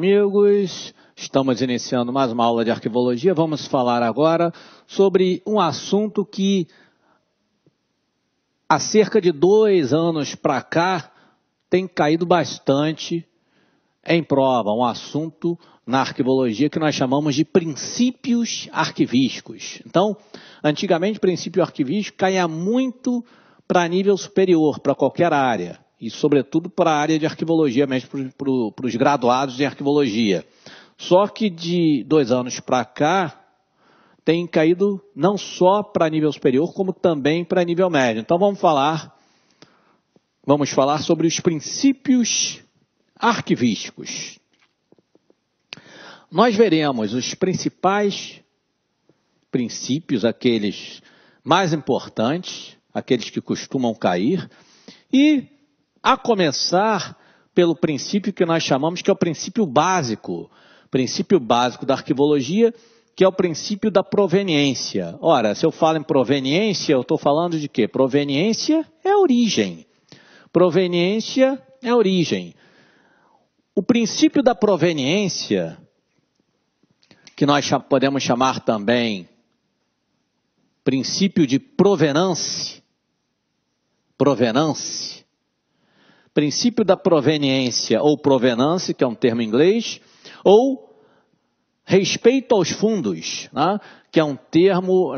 Amigos, estamos iniciando mais uma aula de arquivologia. Vamos falar agora sobre um assunto que há cerca de 2 anos para cá tem caído bastante em prova. Um assunto na arquivologia que nós chamamos de princípios arquivísticos. Então, antigamente, princípio arquivístico caía muito para nível superior, para qualquer área. E, sobretudo, para a área de arquivologia, mesmo para os graduados em arquivologia. Só que de 2 anos para cá, tem caído não só para nível superior, como também para nível médio. Então, vamos falar sobre os princípios arquivísticos. Nós veremos os principais princípios, aqueles mais importantes, aqueles que costumam cair, e a começar pelo princípio que nós chamamos que é o princípio básico da arquivologia, que é o princípio da proveniência. Ora, se eu falo em proveniência, eu estou falando de quê? Proveniência é origem. Proveniência é origem. O princípio da proveniência, que nós podemos chamar também princípio de provenance, princípio da proveniência ou provenance, que é um termo em inglês, ou respeito aos fundos, né? Que é um termo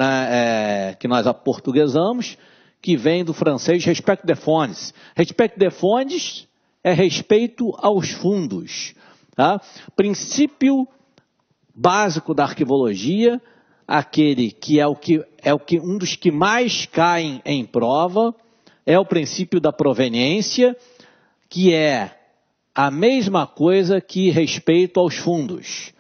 que nós aportuguesamos, que vem do francês respect des fonds. Respect des fonds é respeito aos fundos. Tá? Princípio básico da arquivologia, aquele que é um dos que mais caem em prova, é o princípio da proveniência, que é a mesma coisa que respeito aos fundos,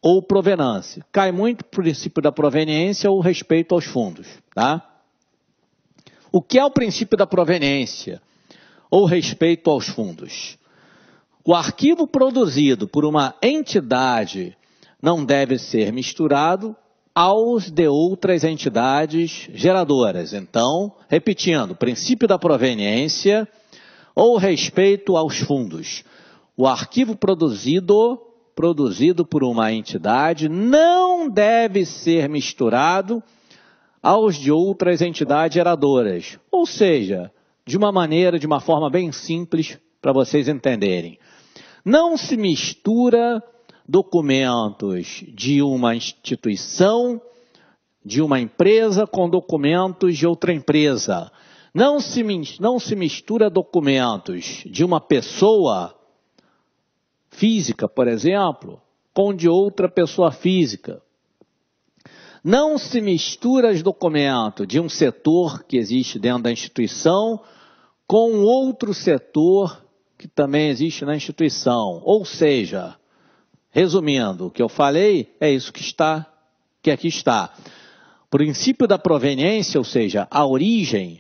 ou provenance. Cai muito o princípio da proveniência ou respeito aos fundos. Tá? O que é o princípio da proveniência ou respeito aos fundos? O arquivo produzido por uma entidade não deve ser misturado aos de outras entidades geradoras. Então, repetindo, princípio da proveniência ou respeito aos fundos. O arquivo produzido por uma entidade não deve ser misturado aos de outras entidades geradoras. Ou seja, de uma forma bem simples para vocês entenderem. Não se mistura documentos de uma instituição, de uma empresa, com documentos de outra empresa. Não se mistura documentos de uma pessoa física, por exemplo, com de outra pessoa física. Não se mistura os documentos de um setor que existe dentro da instituição com outro setor que também existe na instituição. Ou seja, resumindo, o que eu falei é isso que aqui está. Princípio da proveniência, ou seja, a origem.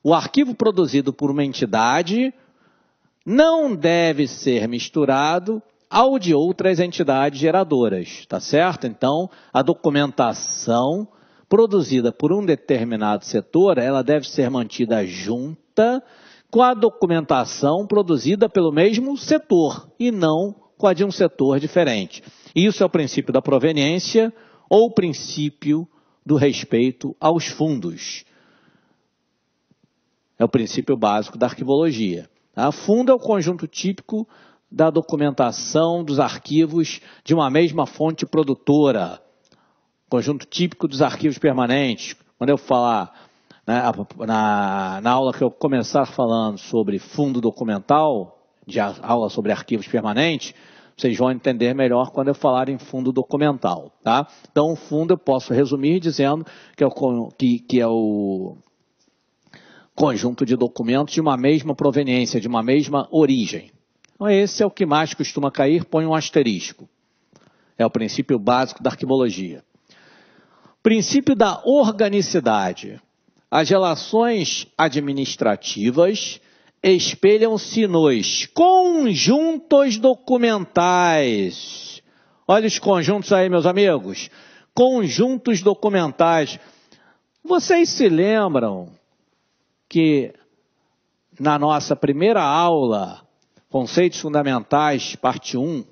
O arquivo produzido por uma entidade não deve ser misturado ao de outras entidades geradoras, tá certo? Então, a documentação produzida por um determinado setor, ela deve ser mantida junta com a documentação produzida pelo mesmo setor e não com a de um setor diferente. Isso é o princípio da proveniência ou princípio do respeito aos fundos. É o princípio básico da arquivologia. Tá? Fundo é o conjunto típico da documentação dos arquivos de uma mesma fonte produtora. Conjunto típico dos arquivos permanentes. Quando eu falar, né, na aula que eu começar falando sobre fundo documental, de aula sobre arquivos permanentes, vocês vão entender melhor quando eu falar em fundo documental. Tá? Então, o fundo eu posso resumir dizendo que é o conjunto de documentos de uma mesma proveniência, de uma mesma origem. Então, esse é o que mais costuma cair, põe um asterisco. É o princípio básico da arquivologia. Princípio da organicidade. As relações administrativas espelham-se nos conjuntos documentais. Olha os conjuntos aí, meus amigos. Conjuntos documentais. Vocês se lembram que na nossa primeira aula, Conceitos Fundamentais, parte 1,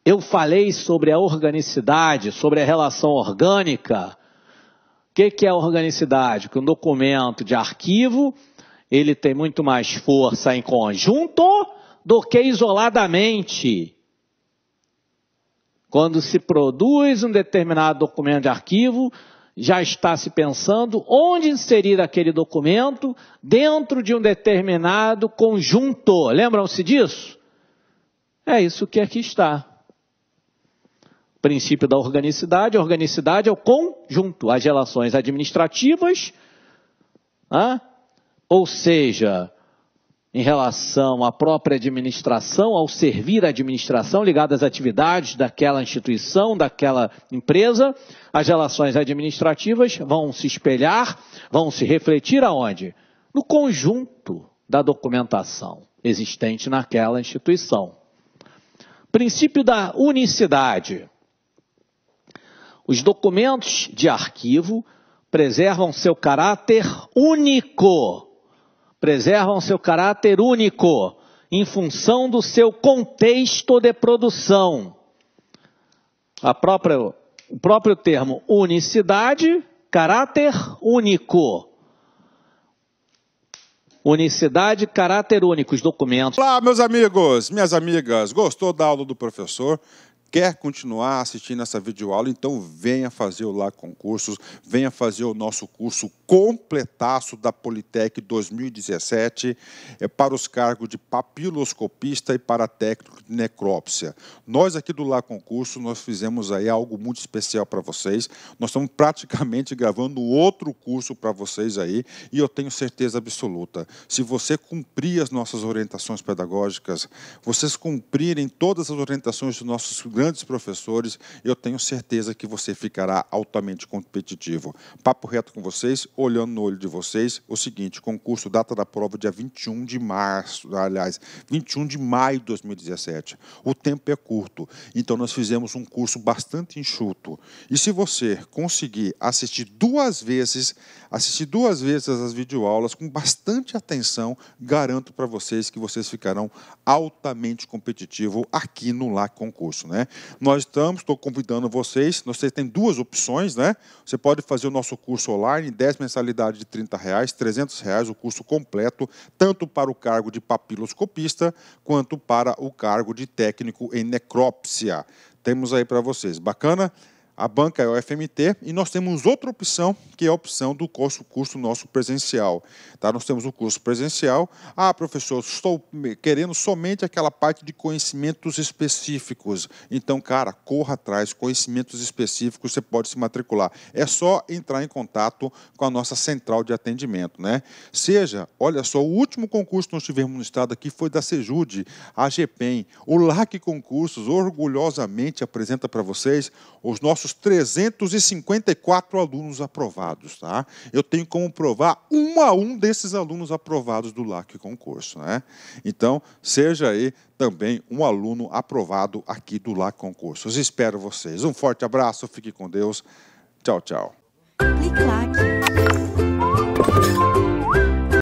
eu falei sobre a organicidade, sobre a relação orgânica. O que é a organicidade? Que um documento de arquivo, ele tem muito mais força em conjunto do que isoladamente. Quando se produz um determinado documento de arquivo, já está se pensando onde inserir aquele documento dentro de um determinado conjunto. Lembram-se disso? É isso que aqui está. O princípio da organicidade. A organicidade é o conjunto, as relações administrativas, ou seja, em relação à própria administração, ao servir a administração, ligada às atividades daquela instituição, daquela empresa, as relações administrativas vão se espelhar, vão se refletir aonde? No conjunto da documentação existente naquela instituição. Princípio da unicidade. Os documentos de arquivo preservam seu caráter único. Preservam seu caráter único em função do seu contexto de produção. O próprio termo unicidade, caráter único. Unicidade, caráter único, os documentos. Olá, meus amigos, minhas amigas, gostou da aula do professor? Quer continuar assistindo essa videoaula? Então venha fazer o Lá Concursos, venha fazer o nosso curso completaço da Politec 2017 para os cargos de papiloscopista e para técnico de necrópsia. Nós aqui do Lá Concurso, nós fizemos aí algo muito especial para vocês. Nós estamos praticamente gravando outro curso para vocês aí e eu tenho certeza absoluta, se você cumprir as nossas orientações pedagógicas, vocês cumprirem todas as orientações dos nossos grandes professores, eu tenho certeza que você ficará altamente competitivo. Papo reto com vocês, olhando no olho de vocês, o seguinte, concurso, data da prova dia 21 de março, aliás, 21 de maio de 2017. O tempo é curto, então nós fizemos um curso bastante enxuto. E se você conseguir assistir duas vezes as videoaulas com bastante atenção, garanto para vocês que vocês ficarão altamente competitivos aqui no Lá Concurso, né? Estou convidando vocês têm duas opções, né? Você pode fazer o nosso curso online, 10 mensalidades de R$30, R$300, o curso completo, tanto para o cargo de papiloscopista, quanto para o cargo de técnico em necrópsia. Temos aí para vocês, bacana? A banca é o FMT e nós temos outra opção, que é a opção do curso nosso presencial. Tá? Nós temos o curso presencial. Ah, professor, estou querendo somente aquela parte de conhecimentos específicos. Então, cara, corra atrás, conhecimentos específicos, você pode se matricular. É só entrar em contato com a nossa central de atendimento, né? Olha só, o último concurso que nós tivemos no estado aqui foi da Sejude, a GPEM. O LAC Concursos orgulhosamente apresenta para vocês os nossos 354 alunos aprovados, tá? Eu tenho como provar um a um desses alunos aprovados do LAC Concurso, né? Então, seja aí também um aluno aprovado aqui do LAC Concursos. Espero vocês. Um forte abraço, fique com Deus. Tchau, tchau. Clique LAC.